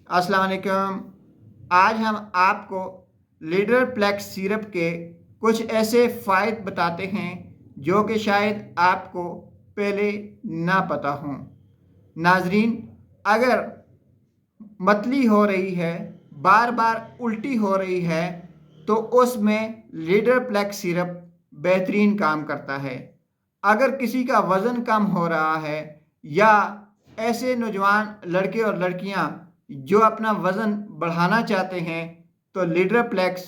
अस्सलाम वालेकुम। आज हम आपको लीडर प्लेक्स सिरप के कुछ ऐसे फ़ायदे बताते हैं जो कि शायद आपको पहले ना पता हों। नाजरीन, अगर मतली हो रही है, बार बार उल्टी हो रही है, तो उसमें लीडर प्लेक्स सिरप बेहतरीन काम करता है। अगर किसी का वज़न कम हो रहा है या ऐसे नौजवान लड़के और लड़कियां जो अपना वज़न बढ़ाना चाहते हैं, तो लीडर प्लेक्स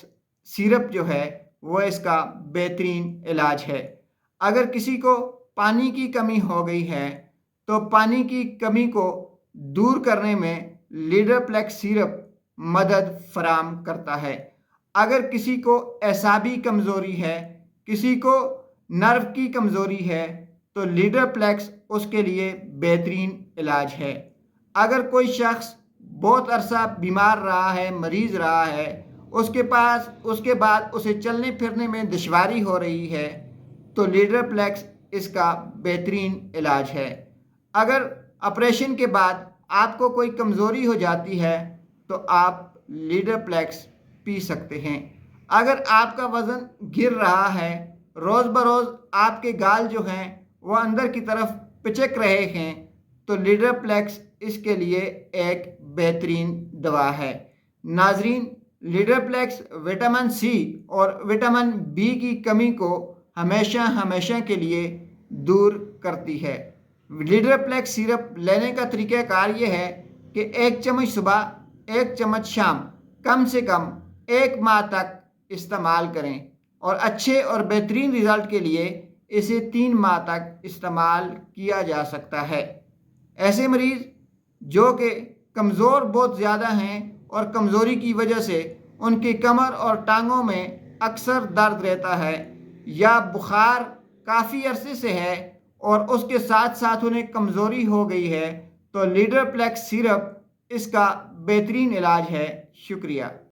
सिरप जो है वो इसका बेहतरीन इलाज है। अगर किसी को पानी की कमी हो गई है, तो पानी की कमी को दूर करने में लीडर प्लेक्स सिरप मदद फराम करता है। अगर किसी को एसाबी कमज़ोरी है, किसी को नर्व की कमज़ोरी है, तो लीडर प्लेक्स उसके लिए बेहतरीन इलाज है। अगर कोई शख्स बहुत अरसा बीमार रहा है, मरीज़ रहा है, उसके बाद उसे चलने फिरने में दुश्वारी हो रही है, तो लीडर प्लेक्स इसका बेहतरीन इलाज है। अगर ऑपरेशन के बाद आपको कोई कमज़ोरी हो जाती है, तो आप लीडर प्लेक्स पी सकते हैं। अगर आपका वज़न गिर रहा है, रोज़ बरोज़ आपके गाल जो हैं वो अंदर की तरफ पिचक रहे हैं, तो लीडर प्लेक्स इसके लिए एक बेहतरीन दवा है। नाजरीन, लीडर प्लेक्स विटामिन सी और विटामिन बी की कमी को हमेशा हमेशा के लिए दूर करती है। लीडर प्लेक्स सिरप लेने का तरीक़ाकार ये है कि 1 चम्मच सुबह 1 चम्मच शाम कम से कम 1 माह तक इस्तेमाल करें, और अच्छे और बेहतरीन रिज़ल्ट के लिए इसे 3 माह तक इस्तेमाल किया जा सकता है। ऐसे मरीज़ जो कि कमज़ोर बहुत ज़्यादा हैं और कमज़ोरी की वजह से उनकी कमर और टांगों में अक्सर दर्द रहता है, या बुखार काफ़ी अरसे से है और उसके साथ साथ उन्हें कमज़ोरी हो गई है, तो लीडर प्लेक्स सिरप इसका बेहतरीन इलाज है। शुक्रिया।